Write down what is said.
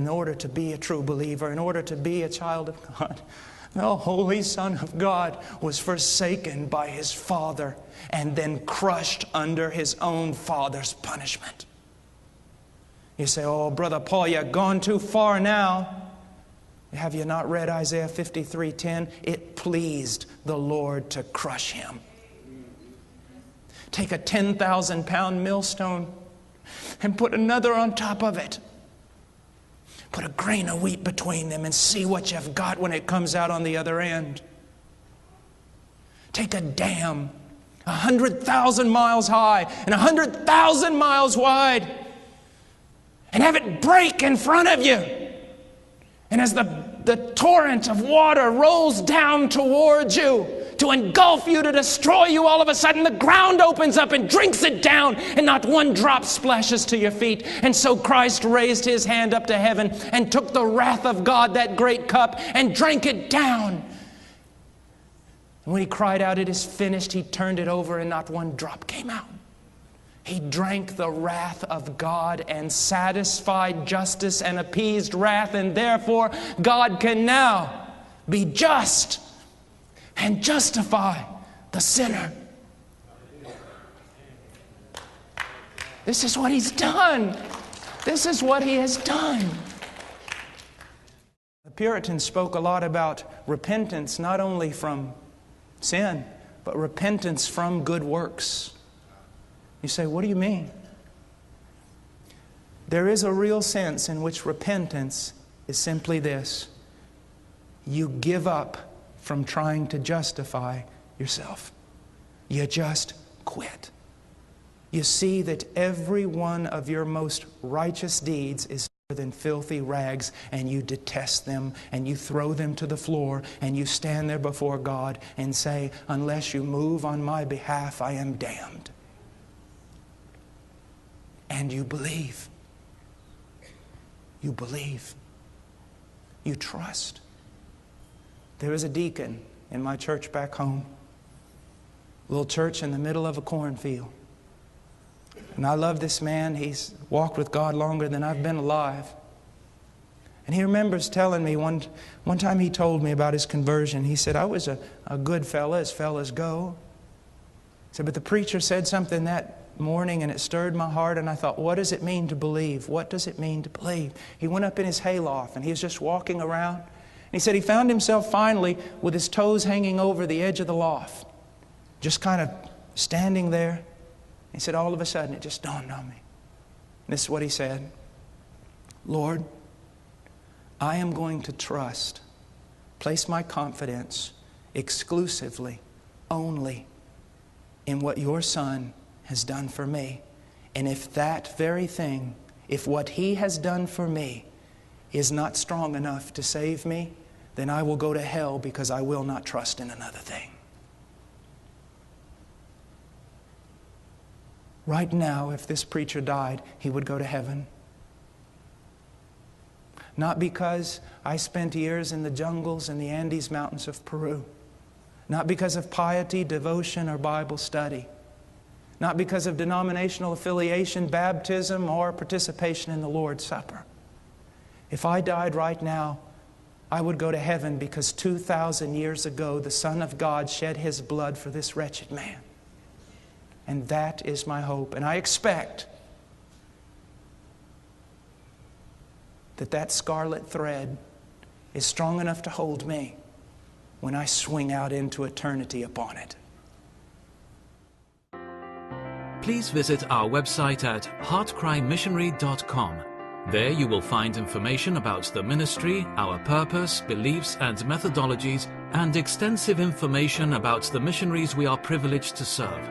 in order to be a true believer, in order to be a child of God, the Holy Son of God was forsaken by His Father and then crushed under His own Father's punishment. You say, oh, Brother Paul, you've gone too far now. Have you not read Isaiah 53:10? It pleased the Lord to crush Him. Take a 10,000-pound millstone and put another on top of it. Put a grain of wheat between them and see what you've got when it comes out on the other end. Take a dam 100,000 miles high and 100,000 miles wide and have it break in front of you. And as the torrent of water rolls down towards you to engulf you, to destroy you, all of a sudden the ground opens up and drinks it down, and not one drop splashes to your feet. And so Christ raised His hand up to heaven and took the wrath of God, that great cup, and drank it down. And when He cried out, "It is finished," He turned it over and not one drop came out. He drank the wrath of God and satisfied justice and appeased wrath, and therefore God can now be just and justify the sinner. This is what He's done. This is what He has done. The Puritans spoke a lot about repentance, not only from sin, but repentance from good works. You say, what do you mean? There is a real sense in which repentance is simply this: you give up from trying to justify yourself. You just quit. You see that every one of your most righteous deeds is better than filthy rags, and you detest them, and you throw them to the floor, and you stand there before God and say, unless you move on my behalf, I am damned. And you believe. You believe. You trust. There was a deacon in my church back home. Little church in the middle of a cornfield. And I love this man. He's walked with God longer than I've been alive. And he remembers telling me one time he told me about his conversion. He said, I was a good fella, as fellas go. He said, but the preacher said something that morning and it stirred my heart, and I thought, what does it mean to believe? What does it mean to believe? He went up in his hayloft and he was just walking around. And he said he found himself finally with his toes hanging over the edge of the loft, just kind of standing there. He said, all of a sudden it just dawned on me. And this is what he said: Lord, I am going to trust, place my confidence exclusively, only in what your Son has done for me. And if that very thing, if what He has done for me is not strong enough to save me, then I will go to hell, because I will not trust in another thing. Right now, if this preacher died, he would go to heaven. Not because I spent years in the jungles and the Andes Mountains of Peru. Not because of piety, devotion, or Bible study. Not because of denominational affiliation, baptism, or participation in the Lord's Supper. If I died right now, I would go to heaven, because 2,000 years ago, the Son of God shed His blood for this wretched man. And that is my hope. And I expect that that scarlet thread is strong enough to hold me when I swing out into eternity upon it. Please visit our website at heartcrymissionary.com. There you will find information about the ministry, our purpose, beliefs and methodologies, and extensive information about the missionaries we are privileged to serve.